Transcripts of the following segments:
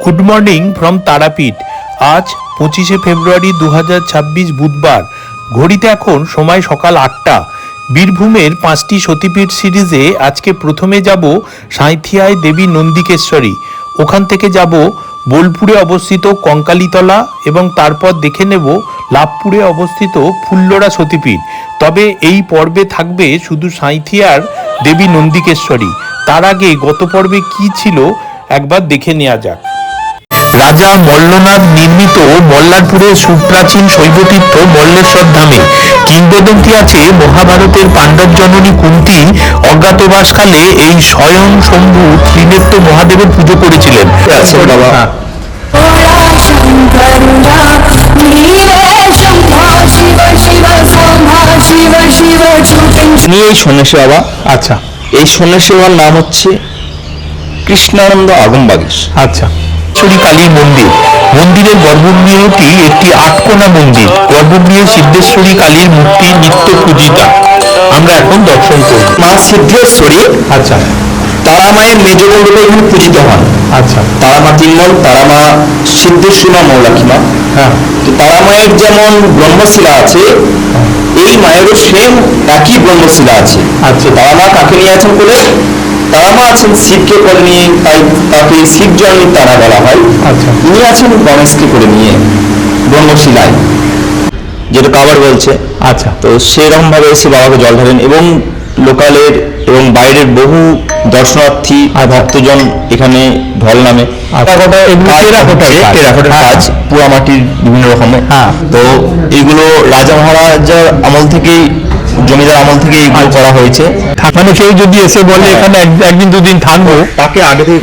Good morning from Tarapith. আজ 25শে ফেব্রুয়ারি 2026 বুধবার। ঘড়িতে এখন সময় সকাল 8টা। বীরভূমের 5টি সতীপীঠ সিরিজে আজকে প্রথমে যাব সাঁইথিয়ায় দেবী নন্দিকেশ্বরী, ওখান থেকে যাব বোলপুরে অবস্থিত কঙ্কালীতলা এবং তারপর দেখে নেব লাভপুরে অবস্থিত ফুল্লরা সতীপীঠ। তবে এই পর্বে থাকবে শুধু সাঁইথিয়ার দেবী নন্দিকেশ্বরী। তার আগে গত পর্বে কি ছিল একবার দেখে নেওয়া যাক। রাজা মল্লনাথ নির্মিত মল্লারপুরের সুপ্রাচীন শৈবতীর্থ মল্লেশ্বর ধামে কিংবদন্তি আছে মহাভারতের পাণ্ডব জননী কুন্তী অজ্ঞাতবাসকালে এই স্বয়ং শম্ভু ত্রিনেত্র মহাদেবের পুজো করেছিলেন। এই সন্ন্যাসী বাবা, আচ্ছা, এই সন্ন্যাসী বাবার নাম হচ্ছে কৃষ্ণানন্দ আগমবাগীশ। আচ্ছা। শ্রী কালীর মন্দির, মন্দিরের গর্ভগৃহটি একটি আটকোনা মন্দির। গর্ভগৃহে সিদ্ধেশ্বরী কালীর মূর্তি নিত্য পূজিতা। আমরা এখন দর্শন করব। মা সিদ্ধেশ্বরী, আচ্ছা, তারা মায়ের মেজবন রূপে এখানে পূজিত হন। আচ্ছা, তারা মা তিনমল, তারা মা সিদ্ধেশ্বরী মা মৌলাক্ষী। হ্যাঁ, তো তারা মায়ের যেমন ব্রহ্মশিলা আছে, এই মায়েরও সেম একই ব্রহ্মশিলা আছে। আচ্ছা। তারা মা কাকে নিয়ে আছেন বলে, তারা মা আছেন শিবকে করে নিয়ে, তাই তাকে শিব জন্মী তারা বলা হয়। আচ্ছা। ইনি আছেন গণেশকে করে নিয়ে ব্রহ্মশিলায়, যেটা কাবার বলছে। আচ্ছা। তো সেরকম ভাবে এসে বাবাকে জল ঢালেন এবং লোকালের এবং বাইরের বহু দর্শনার্থী আর ভক্তজন এখানে ঢল নামে। টেরাকোটার কাজ, পোড়ামাটির বিভিন্ন রকমের। তো এইগুলো রাজা মহারাজার আমল থেকেই, জমিদার আমল থেকে এইগুলো করা হয়েছে। মানে কেউ যদি এসে বলে এখানে একদিন দুদিন থাকবো, তাকে আগে থেকে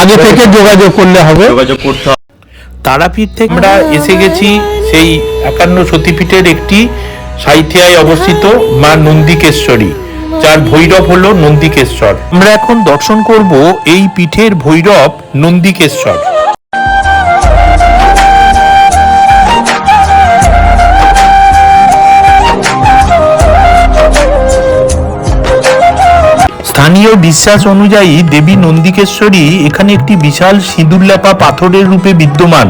আগে থেকে যোগাযোগ করলে হবে, যোগাযোগ করতে হবে। তারাপীঠ থেকে আমরা এসে গেছি সেই 51 সতীপীঠের একটি সাঁইথিয়ায় অবস্থিত মা নন্দিকেশ্বরী, যার ভৈরব হলো নন্দিকেশ্বর। আমরা এখন দর্শন করব এই পীঠের ভৈরব নন্দিকেশ্বর। স্থানীয় বিশ্বাস অনুযায়ী দেবী নন্দিকেশ্বরী এখানে একটি বিশাল সিঁদুরলেপা পাথরের রূপে বিদ্যমান,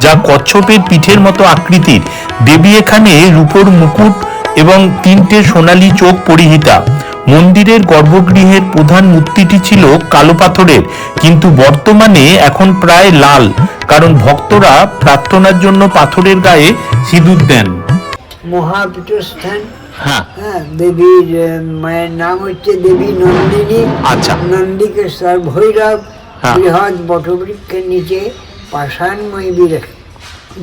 যা কচ্ছপের পিঠের মতো আকৃতির। দেবী এখানে রূপোর মুকুট এবং 3টে সোনালী চোখ পরিহিতা। মন্দিরের গর্ভগৃহের প্রধান মূর্তিটি ছিল কালো পাথরের, কিন্তু বর্তমানে এখন প্রায় লাল, কারণ ভক্তরা প্রার্থনার জন্য পাথরের গায়ে সিঁদুর দেন। মহাপীঠস্থান। হ্যাঁ, দেবীর মায়ের নাম হচ্ছে দেবী নন্দিনী। আচ্ছা। নন্দিকেশ্বর ভৈরব বৃহৎ বটবৃক্ষের নিচে পাষাণময়ী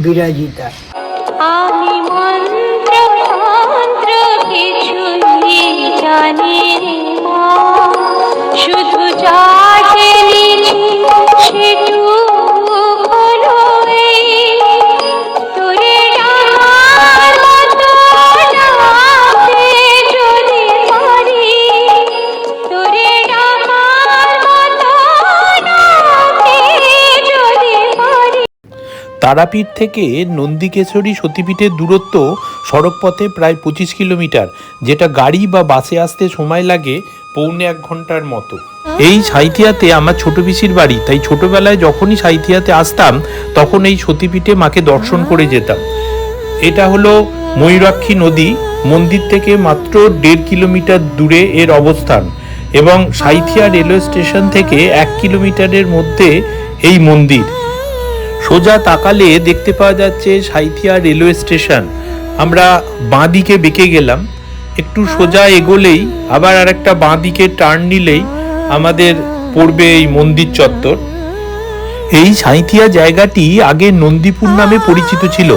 বিরাজিতা। আমি মন্ত্র মন্ত্র কিছুই জানি রে মা, শুধু যা জেনেছি সেটুকু হলো এই, তোরে ডাকার মতো ডাকতে যদি পারি, তোরে ডাকার মতো ডাকতে যদি পারি। তারাপীঠ থেকে নন্দিকেশ্বরী সতীপীঠের দূরত্ব সড়কপথে প্রায় 25 কিলোমিটার, যেটা গাড়ি বা বাসে আসতে সময় লাগে পৌনে 1 ঘন্টার মতো। এই সাঁইথিয়াতে আমার ছোট পিসির বাড়ি, তাই ছোটবেলায় যখনই সাঁইথিয়াতে আসতাম তখন এই সতীপীঠে মাকে দর্শন করে যেতাম। এটা হলো ময়ূরাক্ষী নদী, মন্দির থেকে মাত্র 1.5 কিলোমিটার দূরে এর অবস্থান এবং সাঁইথিয়া রেলওয়ে স্টেশন থেকে 1 কিলোমিটারের মধ্যে এই মন্দির। সোজা তাকালে দেখতে পাওয়া যাচ্ছে সাঁইথিয়া রেলওয়ে স্টেশন। আমরা বাঁ দিকে বেঁকে গেলাম, একটু সোজা এগোলেই আবার আরেকটা বাঁ দিকে টার্ন নিলেই আমাদের পড়বে এই মন্দির চত্বর। এই সাঁইথিয়া জায়গাটি আগে নন্দীপুর নামে পরিচিত ছিল।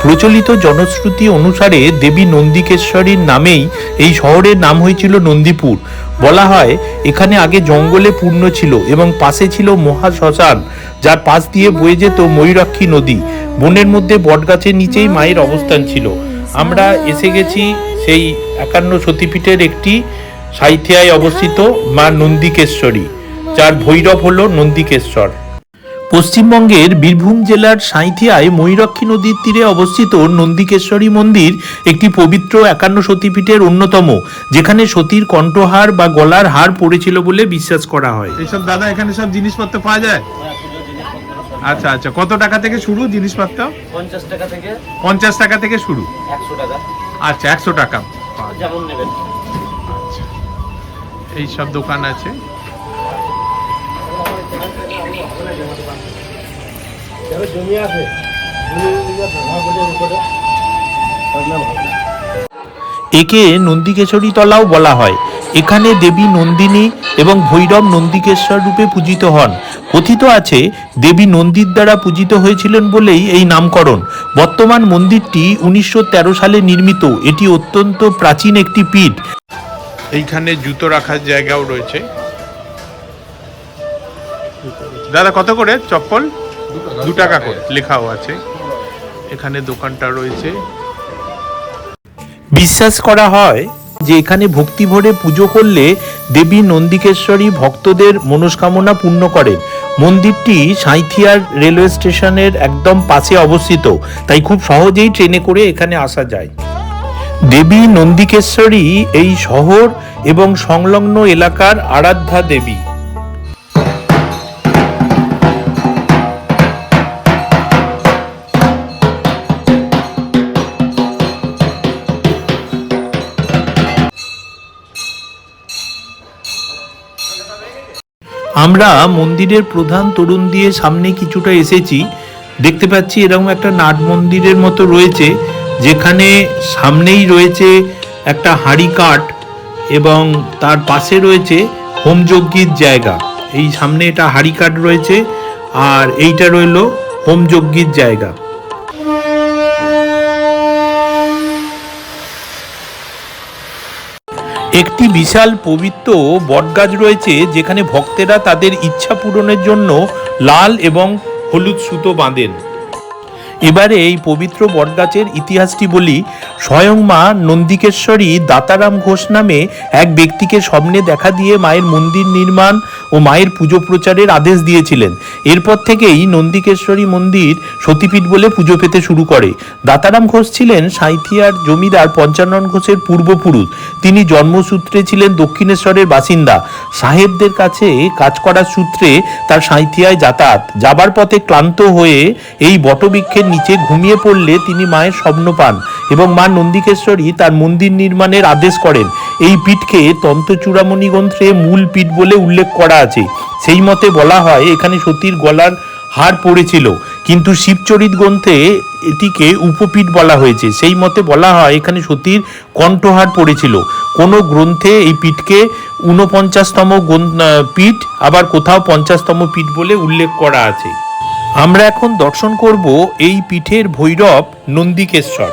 প্রচলিত জনশ্রুতি অনুসারে দেবী নন্দিকেশ্বরীর নামেই এই শহরের নাম হয়েছিল নন্দীপুর। বলা হয় এখানে আগে জঙ্গলে পূর্ণ ছিল এবং পাশে ছিল মহা শ্মশান, যার পাশ দিয়ে বয়ে যেত ময়ূরাক্ষী নদী। বনের মধ্যে বটগাছের নিচেই মায়ের অবস্থান ছিল। আমরা এসে গেছি সেই 51 সতীপীঠের একটি সাঁইথিয়ায় অবস্থিত মা নন্দিকেশ্বরী, যার ভৈরব হলো নন্দিকেশ্বর। পশ্চিমবঙ্গের বীরভূম জেলার সাঁইথিয়ায় ময়ূরাক্ষী নদীর তীরে অবস্থিত নন্দিকেশ্বরী মন্দির একটি পবিত্র 51 সতীপীঠের অন্যতম, যেখানে সতীর কণ্ঠহার বা গলার হার পড়েছিল বলে বিশ্বাস করা হয়। এইসব দাদা এখানে সব জিনিসপত্র পাওয়া যায়? আচ্ছা আচ্ছা, কত টাকা থেকে শুরু জিনিসপত্র? 50 টাকা থেকে 50 টাকা থেকে শুরু। 100 টাকা, আচ্ছা 100 টাকা। যেমন নেবেন। আচ্ছা, এই সব দোকান আছে। জমি আছে, একে নন্দিকেশ্বরী তলাও বলা হয়। এখানে দেবী নন্দিনী এবং ভৈরব নন্দিকেশ্বর রূপে পূজিত হন। কথিত আছে দেবী নন্দীর দ্বারা পূজিত হয়েছিলেন বলেই এই নামকরণ। বর্তমান মন্দিরটি 1913 সালে নির্মিত। এটি অত্যন্ত প্রাচীন একটি পীঠ। এইখানে জুতো রাখার জায়গাও রয়েছে। দাদা কত করে চপ্পল? 2 টাকা করে লেখাও আছে। এখানে দোকানটা রয়েছে। বিশ্বাস করা হয় যে এখানে ভক্তি ভরে পুজো করলে দেবী নন্দিকেশ্বরী ভক্তদের মনস্কামনা পূর্ণ করেন। মন্দিরটি সাঁইথিয়ার রেলওয়ে স্টেশনের একদম পাশে অবস্থিত, তাই খুব সহজেই ট্রেনে করে এখানে আসা যায়। দেবী নন্দিকেশ্বরী এই শহর এবং সংলগ্ন এলাকার আরাধ্যা দেবী। আমরা মন্দিরের প্রধান তোরণ দিয়ে সামনে কিছুটা এসেছি। দেখতে পাচ্ছি এরকম একটা নাট মন্দিরের মতো রয়েছে, যেখানে সামনেই রয়েছে একটা হাঁড়ি কাঠ এবং তার পাশে রয়েছে হোমযজ্ঞের জায়গা। এই সামনে এটা হাঁড়ি কাঠ রয়েছে আর এইটা রইল হোমযজ্ঞের জায়গা। একটি বিশাল পবিত্র বটগাছ রয়েছে, যেখানে ভক্তেরা তাদের ইচ্ছা পূরণের জন্য লাল এবং হলুদ সুতো বাঁধেন। এবারে এই পবিত্র বটগাছের ইতিহাসটি বলি। স্বয়ং মা নন্দিকেশ্বরী দাতারাম ঘোষ নামে এক ব্যক্তিকে স্বপ্নে দেখা দিয়ে মায়ের মন্দির নির্মাণ ও মায়ের পুজো প্রচারের আদেশ দিয়েছিলেন। এরপর থেকেই নন্দিকেশ্বরী মন্দির সতীপীঠ বলে পুজো পেতে শুরু করে। দাতারাম ঘোষ ছিলেন সাঁইথিয়ার জমিদার পঞ্চানন ঘোষের পূর্বপুরুষ। তিনি জন্মসূত্রে ছিলেন দক্ষিণেশ্বরের বাসিন্দা। সাহেবদের কাছে কাজ করার সূত্রে তার সাঁইথিয়ায় যাতায়াত। যাবার পথে ক্লান্ত হয়ে এই বটবৃক্ষের নিচে ঘুমিয়ে পড়লে তিনি মায়ের স্বপ্ন পান এবং মা নন্দিকেশ্বরী তার মন্দির নির্মাণের আদেশ করেন। এই পীঠকে তন্ত্রচূড়ামণি গ্রন্থে মূল পীঠ বলে উল্লেখ করা আছে। সেই মতে বলা হয় এখানে সতীর গলার হার পড়েছিল, কিন্তু শিবচরিত গ্রন্থে এটিকে উপপীঠ বলা হয়েছে। সেই মতে বলা হয় এখানে সতীর কণ্ঠহার পড়েছিল। কোনো গ্রন্থে এই পীঠকে 49তম পীঠ, আবার কোথাও 50তম পীঠ বলে উল্লেখ করা আছে। আমরা এখন দর্শন করব এই পীঠের ভৈরব নন্দিকেশ্বর।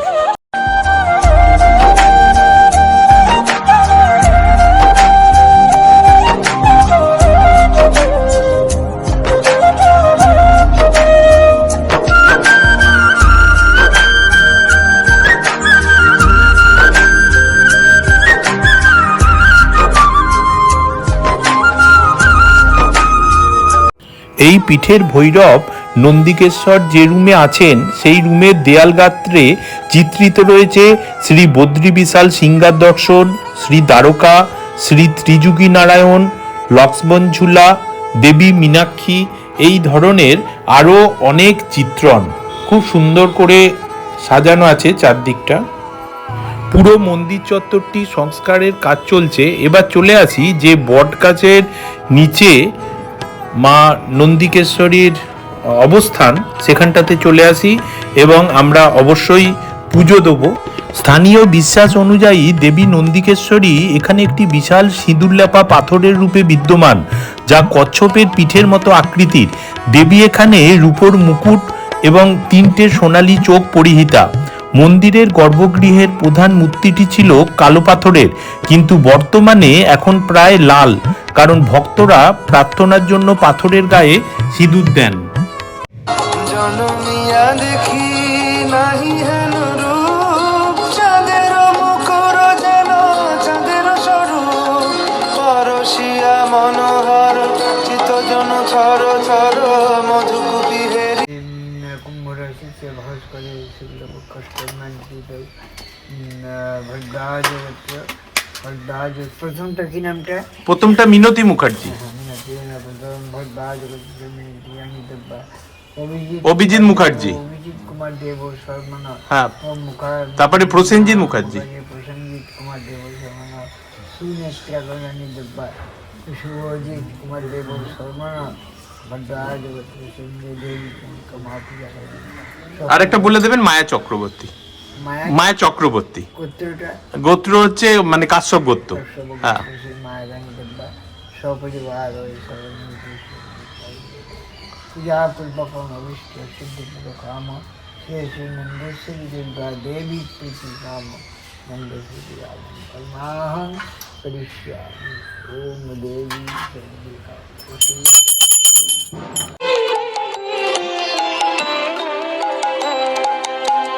এই পীঠের ভৈরব নন্দিকেশ্বর যে রুমে আছেন সেই রুমের দেয়াল গাত্রে চিত্রিত রয়েছে শ্রী বদ্রী বিশাল সিংহার দর্শন, শ্রী দ্বারকা, শ্রী ত্রিযুগী নারায়ণ, লক্ষ্মণ ঝুলা, দেবী মীনাক্ষী, এই ধরনের আরও অনেক চিত্রণ খুব সুন্দর করে সাজানো আছে চারদিকটা। পুরো মন্দির চত্বরটি সংস্কারের কাজ চলছে। এবার চলে আসি যে বট গাছের নিচে মা নন্দিকেশ্বরীর অবস্থান, সেখানটাতে চলে আসি এবং আমরা অবশ্যই পুজো দেব। স্থানীয় বিশ্বাস অনুযায়ী দেবী নন্দিকেশ্বরী এখানে একটি বিশাল সিঁদুরলেপা পাথরের রূপে বিদ্যমান, যা কচ্ছপের পিঠের মতো আকৃতির। দেবী এখানে রূপোর মুকুট এবং 3টে সোনালী চোখ পরিহিতা। মন্দিরের গর্ভগৃহের প্রধান মূর্তিটি ছিল কালো পাথরের, কিন্তু বর্তমানে এখন প্রায় লাল, কারণ ভক্তরা প্রার্থনার জন্য পাথরের গায়ে সিঁদুর দেন। জনমিয়া দেখি নাহি হেন রূপ, চাঁদের মুখর যেন চাঁদের স্বরূপ, পরশিয়া মনোহর চিত্তজন ছর ছর মধুকুপিহের কুম্ভ রয়েছে, সে ভাস করে সেগুলো কষ্ট মানছি। ভরদ্বাজ ভরদ্বাজ প্রথমটা কি নামটা? প্রথমটা মিনতি মুখার্জি। ভরদ্বাজ অভিজিৎ মুখার্জি। অভিজিৎ কুমার দেব শর্মা, হ্যাঁ, মুখার্জি, তারপরে প্রসেনজিৎ মুখার্জি। প্রসেনজিৎ কুমার দেব শর্মা, সুনেত্রা কল্যাণী দেব্বা, শুভজিৎ কুমার দেব শর্মা, ভদ্রাজ সঞ্জয় দেবী মহাপূজা করেন। আরেকটা বলে দেবেন, মায়া চক্রবর্তী। মায়া মায়া চক্রবর্তী গোত্রটা গোত্র হচ্ছে মানে কাশ্যপ গোত্র। হ্যাঁ, মায়া রানী দেব্বা সপরিবার ওই पूजा पूर्वक अभिष्ट सिद्धिपूर्वक काम श्री श्री नंदेश्वरी दुर्गा देवी प्रीति नाम नंदेश्वरी परमाहं करिष्यामि। ओम देवी दुर्गा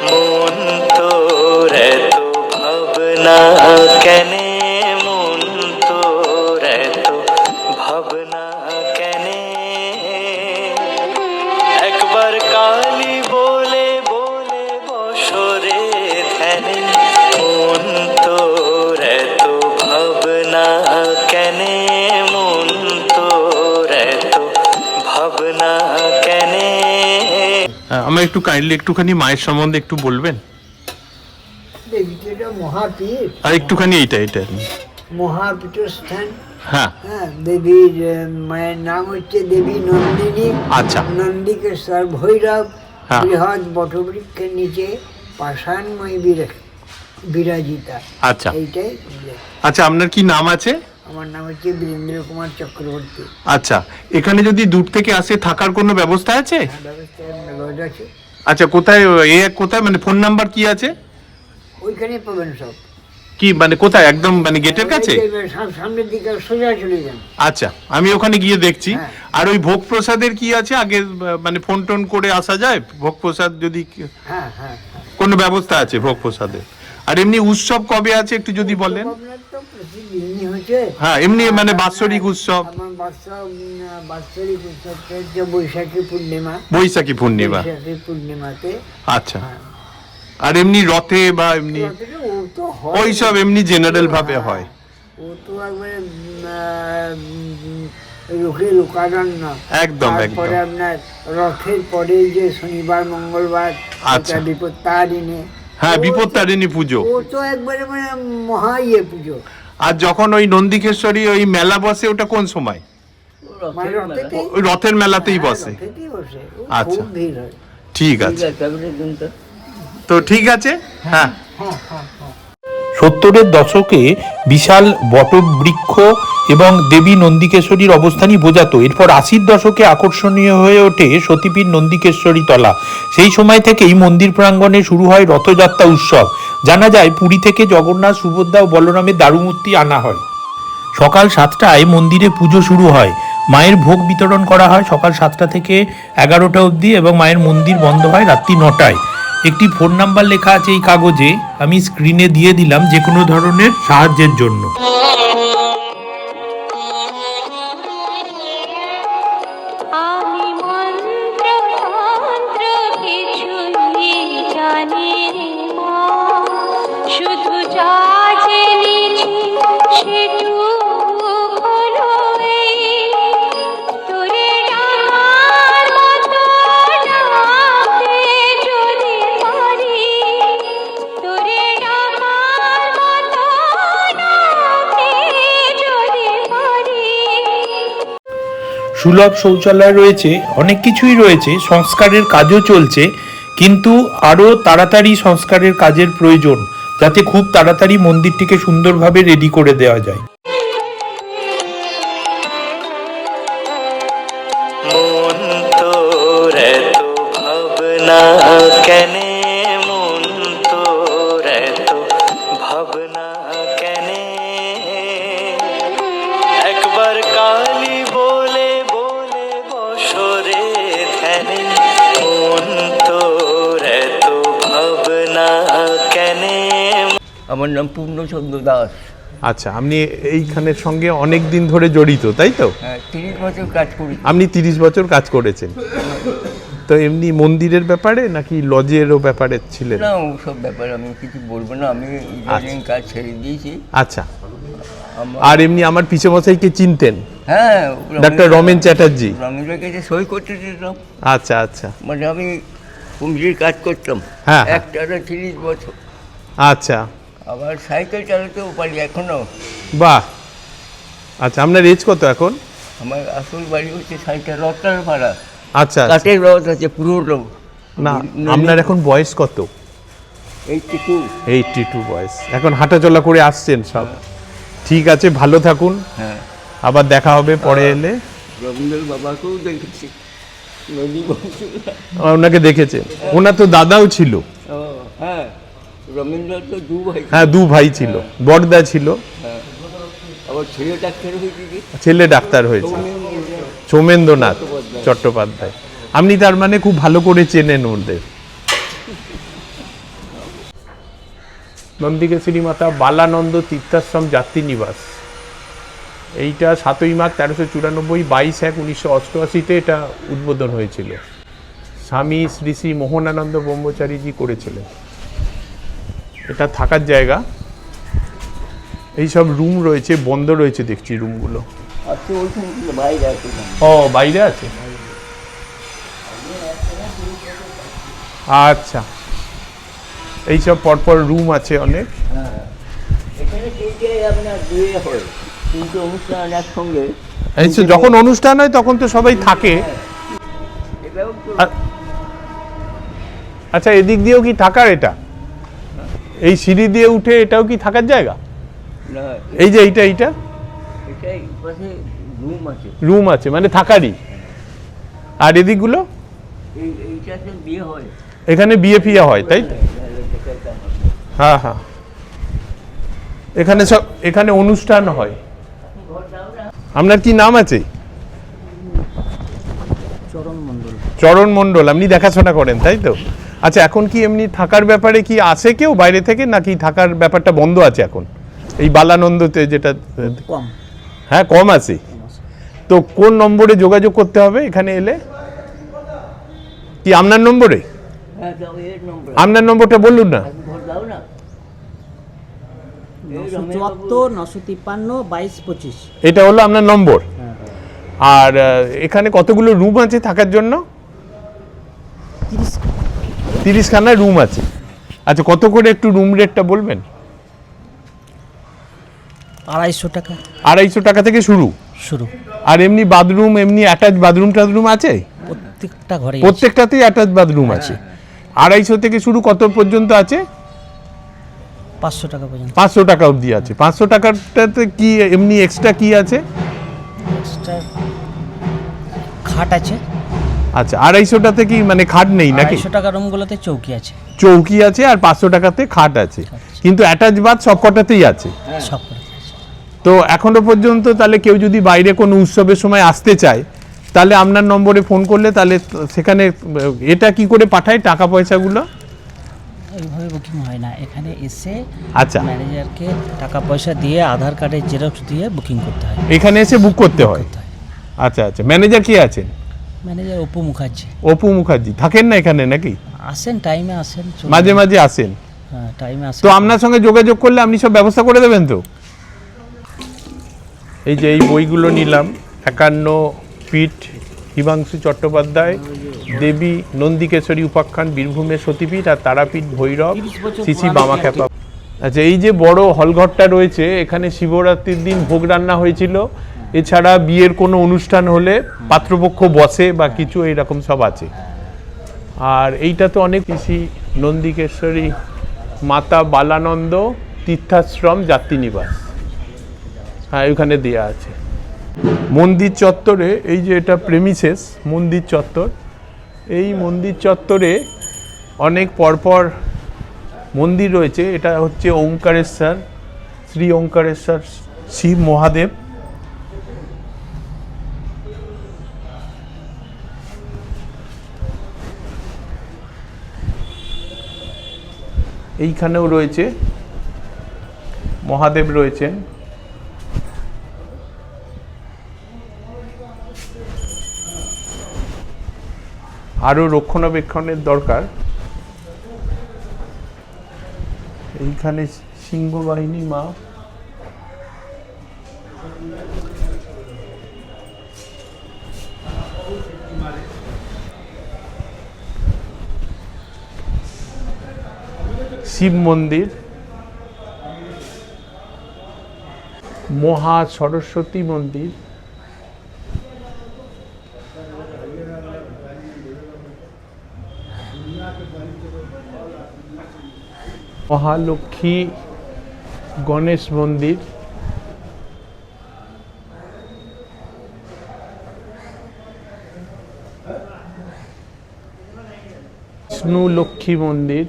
মন তোর এত ভাবনা কেনে, মন তোর এত ভাবনা কেনে, একবার কালী বলে বলে বসরে ধ্যানে, মন তোর এত ভাবনা কেনে, মন তোর এত ভাবনা কেনে। আমার একটু কাইন্ডলি একটুখানি মায়ের সম্বন্ধে একটু বলবেন, দেবীটা মহাপীঠ আর একটুখানি এটা মহাপীঠস্থান। হ্যাঁ, হ্যাঁ, দেবীর মায়ের নাম হচ্ছে দেবী নন্দিনী। আচ্ছা। নন্দিকেশ্বর ভৈরব হ্যাঁ। বৃহৎ বটবৃক্ষের নিচে পাষাণময়ী বিরাজিতা। আচ্ছা এইটাই উল্লেখ। আচ্ছা, আপনার কি নাম আছে? আমার নাম হচ্ছে বীরেন্দ্র কুমার চক্রবর্তী। আচ্ছা, এখানে যদি দূর থেকে আসে থাকার কোনো ব্যবস্থা আছে? ব্যবস্থায় লজ আছে, আচ্ছা, কোথায় কোথায় মানে ফোন নাম্বার কি আছে? ওইখানে পাবেন সব। কি মানে কোথায়, একদম মানে গেটের কাছে? সামনের দিকে সোজা চলে যান। আচ্ছা, আমি ওখানে গিয়ে দেখছি। হ্যাঁ। আর ওই ভোগ প্রসাদের কি আছে আগে, মানে ফোন টোন করে আসা যায়? ভোগ প্রসাদ যদি হ্যাঁ হ্যাঁ হ্যাঁ। কোনো ব্যবস্থা আছে ভোগ প্রসাদের? আর এমনি উৎসব কবে আছে একটু যদি বলেন। আপনার তো প্রতিদিনই হচ্ছে। হ্যাঁ, এমনি মানে বাৎসরিক উৎসব। আমার বাৎসরিক উৎসবটা হচ্ছে বৈশাখী পূর্ণিমা। বৈশাখী পূর্ণিমা। বৈশাখী পূর্ণিমাতে। আচ্ছা, আর এমনি রথে বা এমনি ও তো হয়, ওই সব এমনি জেনারেল ভাবে হয়। ও তো একবারে লোকে লোকারণ্য। একদম একদম। তারপরে আপনার রথের পরে যে শনিবার মঙ্গলবার আচ্ছা। বিপত্তারিণী। হ্যাঁ, বিপত্তারিণী পুজো। ও তো একবারে মানে মহা ইয়ে পুজো। আর যখন ওই নন্দিকেশ্বরী ওই মেলা বসে, ওটা কোন সময়? মানে রথেতেই, ওই রথের মেলাতেই বসে। রথেতেই বসে। ও আচ্ছা। খুব ভিড় হয়। ঠিক আছে, তো ঠিক আছে। হ্যাঁ, হ্যাঁ হ্যাঁ হ্যাঁ। 70-এর দশকে বিশাল বটবৃক্ষ এবং দেবী নন্দিকেশ্বরীর অবস্থানই বোঝাতো। এরপর 80-র দশকে আকর্ষণীয় হয়ে ওঠে সতীপীঠ নন্দিকেশ্বরী তলা। সেই সময় থেকেই মন্দির প্রাঙ্গণে শুরু হয় রথযাত্রা উৎসব। জানা যায় পুরী থেকে জগন্নাথ, সুভদ্রা ও বলরামের দারুমূর্তি আনা হয়। সকাল 7টায় মন্দিরে পুজো শুরু হয়। মায়ের ভোগ বিতরণ করা হয় সকাল 7টা থেকে 11টা অবধি এবং মায়ের মন্দির বন্ধ হয় রাত্রি 9টায়। একটি ফোন নাম্বার লেখা আছে এই কাগজে, আমি স্ক্রিনে দিয়ে দিলাম যে কোনো ধরনের সাহায্যের জন্য। আমি মন্ত্র মন্ত্র কিছুই জানি রে মা, শুধু যা জেনেছি সেটুকু হলো এই, তোরে ডাকার মতো ডাকতে যদি পারি, তোরে ডাকার মতো ডাকতে যদি পারি। সুলভ শৌচালয় রয়েছে, অনেক কিছুই রয়েছে, সংস্কারের কাজও চলছে, কিন্তু আরও তাড়াতাড়ি সংস্কারের কাজের প্রয়োজন, যাতে খুব তাড়াতাড়ি মন্দিরটিকে সুন্দরভাবে রেডি করে দেওয়া যায়। মন তোর এত ভাবনা কেনে, মন তোর এত ভাবনা কেনে, একবার কালী বলে বলে বসরে ধ্যানে, মন তোর এত ভাবনা কেনে। আমার নাম পূর্ণচন্দ্র দাস। আচ্ছা, আপনি এইখানের সঙ্গে অনেক দিন ধরে জড়িত, তাই তো? হ্যাঁ, 30 বছর কাজ করি। আপনি 30 বছর কাজ করেছেন। তো এমনি মন্দিরের ব্যাপারে নাকি লজেরও ব্যাপারে ছিলেন? না ওসব ব্যাপারে আমি কিছু বলবো না, আমি ইঞ্জিনিয়ারিং কাজ ছেড়ে দিয়েছি। আচ্ছা, আর এমনি আমার পিছে মশাইকে চিনতেন? হ্যাঁ, ডাক্তার রমেন চ্যাটার্জি। রমেনের কাছে সই করতে দিতাম। আচ্ছা আচ্ছা, মানে আমি কমিটির কাজ করতাম হ্যাঁ, হ্যাঁ। একটা 30 বছর। আচ্ছা, আবার সাইকেল চালাতেও পারি এখনো। বাহ। আচ্ছা, আপনার এজ কত এখন? আমার আসল বাড়ি হচ্ছে সাইকেল রত্নার পাড়া। আচ্ছা, কাঠের রথ আছে পুরোনো। না, আপনার এখন বয়স কত? 82 বয়স। এখন হাঁটাচলা করে আসছেন সব? ঠিক আছে, ভালো থাকুন। হ্যাঁ, আবার দেখা হবে পরে এলে। রবীন্দ্র বাবাকেও দেখেছি, নদী বংশীরা। ওনাকে দেখেছেন? ওনার তো দাদাও ছিল। হ্যাঁ, রবীন্দ্র তো 2 ভাই। হ্যাঁ, 2 ভাই ছিল, বড়দা ছিল। হ্যাঁ, আবার ছেলে ডাক্তার হয়েছে কি? ছেলে ডাক্তার হয়েছে, সৌমেন্দ্রনাথ চট্টোপাধ্যায়। আপনি তার মানে খুব ভালো করে চেনেন ওদের। নন্দিকেশ্বরী মাতা বালানন্দ তীর্থাশ্রম যাত্রী নিবাস, এইটা 7ই মাঘ 1394, 22/1/1988 এটা উদ্বোধন হয়েছিল। স্বামী শ্রী শ্রী মোহনানন্দ ব্রহ্মচারীজি করেছিলেন। এটা থাকার জায়গা, এই সব রুম রয়েছে, বন্ধ রয়েছে দেখছি রুমগুলো। আজকে ওইখানে বাইরে আছে। ও, বাইরে আছে। আচ্ছা, এইসব পরপর রুম আছে অনেক। এখানে তিনটে আপনার বিয়ে হয়, কিন্তু অনুষ্ঠান একসঙ্গে। এই তো যখন অনুষ্ঠান হয় তখন তো সবাই থাকে। এটাও তো আচ্ছা, এদিক দিয়েও কি থাকার? এটা এই সিঁড়ি দিয়ে উঠে এটাও কি থাকার জায়গা? না, এই যে এইটা এটাই পাশে রুম আছে। রুম আছে মানে থাকারই। আর এদিকগুলো? এইটাতে বিয়ে হয়। এখানে বিয়ে ফিয়ে হয়, তাই তো? হ্যাঁ হ্যাঁ, এখানে সব, এখানে অনুষ্ঠান হয়। আপনার কি নাম আছে? চরণ মণ্ডল। আপনি দেখাশোনা করেন, তাই তো? আচ্ছা, এখন কি এমনি থাকার ব্যাপারে কি আসে কেউ বাইরে থেকে, নাকি থাকার ব্যাপারটা বন্ধ আছে এখন এই বালানন্দতে? যেটা কম। হ্যাঁ, কম আছে। তো কোন নম্বরে যোগাযোগ করতে হবে এখানে এলে? কি আপনার নম্বরে? হ্যাঁ, দাও এর নম্বর। আপনার নম্বরটা বলুন না। ভোট দাও না। 974 953 2225। এটা হলো আপনার নম্বর। আর এখানে কতগুলো রুম আছে থাকার জন্য? 30খানা রুম আছে। আচ্ছা, কত করে একটু রুম রেটটা বলবেন? 250 টাকা। 250 টাকা থেকে শুরু। আর এমনি বাথরুম, এমনি অ্যাটাচ বাথরুম টাথরুম আছে? প্রত্যেকটা ঘরে, প্রত্যেকটাতেই অ্যাটাচ বাথরুম আছে। 250 থেকে শুরু, কত পর্যন্ত আছে? 500 টাকা পর্যন্ত। 500 টাকা অবধি আছে। 500 টাকাটাতে কি এমনি এক্সট্রা কি আছে? এক্সট্রা খাট আছে। আচ্ছা, 250টাতে কি মানে খাট নেই নাকি? 250 টাকা রুমগুলোতে চৌকি আছে। চৌকি আছে, আর 500 টাকাতে খাট আছে, কিন্তু অ্যাটাচ বাথ সবকটাতেই আছে। সব তো এখনো পর্যন্ত তাহলে কেউ যদি বাইরে কোনো উৎসবের সময় আসতে চায়, তাহলে আপনার নম্বরে ফোন করলে তাহলে সেখানে এটা কি করে পাঠায় টাকা পয়সাগুলো? এইভাবে বুকিং হয় না, এখানে এসে আচ্ছা, ম্যানেজারকে টাকা পয়সা দিয়ে আধার কার্ডের জেরক্স দিয়ে বুকিং করতে হয়। এখানে এসে বুক করতে হয়। আচ্ছা আচ্ছা, ম্যানেজার কে আছেন? ম্যানেজার অপু মুখার্জি। অপু মুখার্জি থাকেন না এখানে নাকি? আসেন, টাইমে আসেন, মাঝে মাঝে আসেন। হ্যাঁ, টাইমে আসেন। তো আপনার সঙ্গে যোগাযোগ করলে আপনি সব ব্যবস্থা করে দেবেন তো? এই যে এই বইগুলো নিলাম, 51 পীঠ হিমাংশু চট্টোপাধ্যায়, দেবী নন্দিকেশ্বরী উপাখ্যান বীরভূমের সতীপীঠ, আর তারাপীঠ ভৈরব শ্রী বামাখ্যাপা। আচ্ছা, এই যে বড় হলঘরটা রয়েছে, এখানে শিবরাত্রির দিন ভোগ রান্না হয়েছিল। এছাড়া বিয়ের কোনো অনুষ্ঠান হলে পাত্রপক্ষ বসে বা কিছু এইরকম সব আছে। আর এইটা তো অনেক শ্রী নন্দিকেশ্বরী মাতা বালানন্দ তীর্থাশ্রম যাত্রী নিবাস, হ্যাঁ ওখানে দেওয়া আছে। মন্দির চত্বরে, এই যে এটা প্রেমিসেস মন্দির চত্বর, এই মন্দির চত্বরে অনেক পরপর মন্দির রয়েছে। এটা হচ্ছে ওঙ্কারেশ্বর, শ্রী ওঙ্কারেশ্বর শিব মহাদেব। এইখানেও রয়েছে মহাদেব রয়েছেন। আরও রক্ষণাবেক্ষণের দরকার। এইখানে সিংহবাহিনী মা, শিব মন্দির, মহা সরস্বতী মন্দির, মহালক্ষ্মী গণেশ মন্দির, বিষ্ণু লক্ষ্মী মন্দির,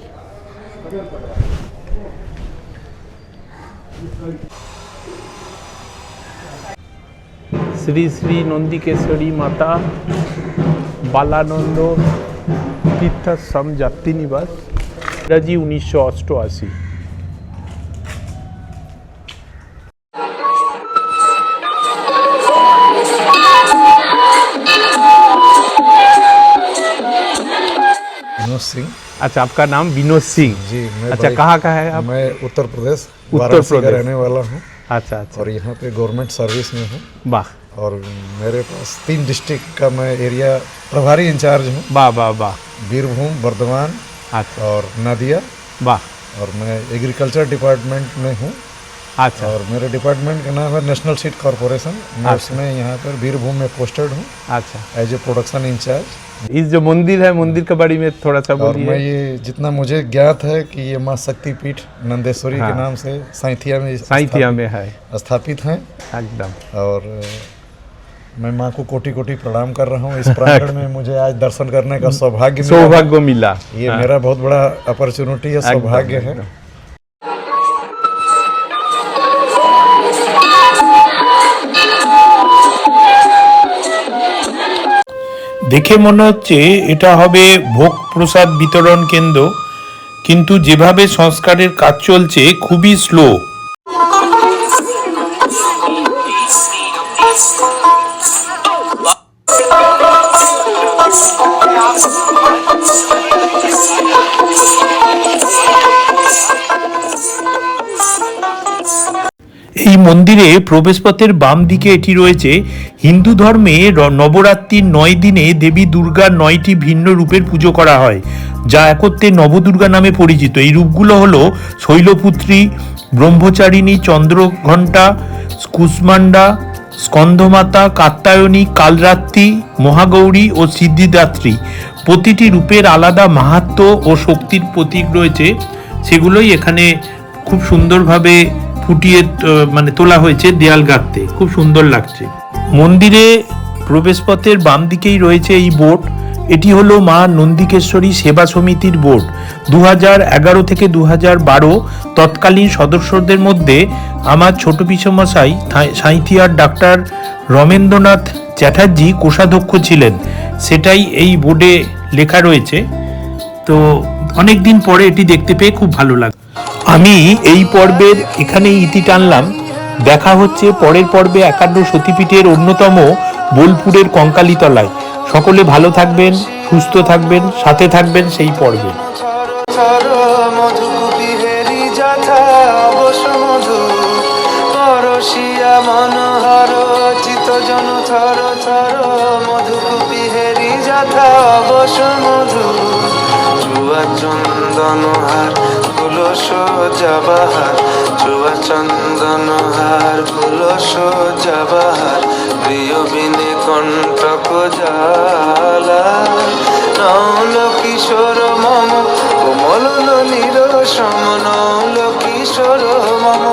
শ্রী শ্রী নন্দিকেশ্বরী মাতা বালানন্দ তীর্থাশ্রম যাত্রী নিবাস, ইংরাজি 1988। विनोद सिंह। अच्छा, आपका नाम विनोद सिंह जी, मैं अच्छा, कहाँ का है आप? मैं उत्तर प्रदेश उत्तर वाराणसी का प्रदेश। रहने वाला हूँ अच्छा अच्छा, और यहाँ पे गवर्नमेंट सर्विस में हूँ वाह और मेरे पास 3 डिस्ट्रिक्ट का मैं एरिया प्रभारी इंचार्ज हूँ, वाह वाह वाह, बीरभूम, बर्धमान अच्छा और नदिया। वाह, और मैं एग्रीकल्चर डिपार्टमेंट में हूँ अच्छा और मेरे डिपार्टमेंट का नाम है नेशनल सीड कॉरपोरेशन। मैं अच्छा। उसमें यहाँ पर बीरभूम में पोस्टेड हूँ अच्छा। As a production incharge. इस जो मंदिर है, मंदिर के बारे में थोड़ा सा और मैं बोलिए। ये जितना मुझे ज्ञात है कि ये माँ शक्तिपीठ नंदेश्वरी हाँ। के नाम से साइथिया में साइथिया में है स्थापित हैं एकदम। और मैं माँ को कोटि कोटि प्रणाम कर रहा हूँ। इस प्रांगण में मुझे आज दर्शन करने का सौभाग्य मिला। सौभाग्य मिला, ये हाँ। मेरा बहुत बड़ा अपॉर्चुनिटी है, सौभाग्य है। एकदम। দেখে মনে হচ্ছে এটা হবে ভোগ প্রসাদ বিতরণ কেন্দ্র, কিন্তু যেভাবে সংস্কারের কাজ চলছে খুবই স্লো। এই মন্দিরে প্রবেশপথের বাম দিকে এটি রয়েছে। হিন্দু ধর্মে নবরাত্রির 9 দিনে দেবী দুর্গার 9টি ভিন্ন রূপের পুজো করা হয়, যা একত্রে নবদুর্গা নামে পরিচিত। এই রূপগুলো হলো শৈলপুত্রী, ব্রহ্মচারিণী, চন্দ্রঘণ্টা, কুষ্মান্ডা, স্কন্ধমাতা, কাত্যায়নী, কালরাত্রি, মহাগৌরী ও সিদ্ধিদাত্রী। প্রতিটি রূপের আলাদা মাহাত্ম্য ও শক্তির প্রতীক রয়েছে, সেগুলোই এখানে খুব সুন্দরভাবে ফুটিয়ে তোলা হয়েছে দেয়াল গাঁথতে, খুব সুন্দর লাগছে। মন্দিরে প্রবেশপথের বাম দিকেই রয়েছে এই বোর্ড। এটি হলো মা নন্দিকেশ্বরী সেবা সমিতির বোর্ড। 2011 থেকে 2012 তৎকালীন সদস্যদের মধ্যে আমার ছোট পিসমশাই সাঁইথিয়ার ডাক্তার রমেন্দ্রনাথ চ্যাটার্জি কোষাধ্যক্ষ ছিলেন, সেটাই এই বোর্ডে লেখা রয়েছে। তো অনেক দিন পরে এটি দেখতে পেয়ে খুব ভালো লাগে। আমি এই পর্বের এখানেই ইতি টানলাম। দেখা হচ্ছে পরের পর্বে 51 সতীপীঠের অন্যতম বোলপুরের কঙ্কালীতলায়। সকলে ভালো থাকবেন, সুস্থ থাকবেন, সাথে থাকবেন সেই পর্বে। মধুকুপিহেরি যাথা অবশ মধু পরশিয়া মনোহর চিতজন থর থর মধুকুপিহেরি যাথা অবশ মধু চুয়া চন্দন হার গুলো সোজাবাহার চুয়া চন্দন হার গুলো সোজাবাহার প্রিয় বিনে কণ্টক জালা নৌল কিশোর মম কোমল নীর সমন কিশোর মম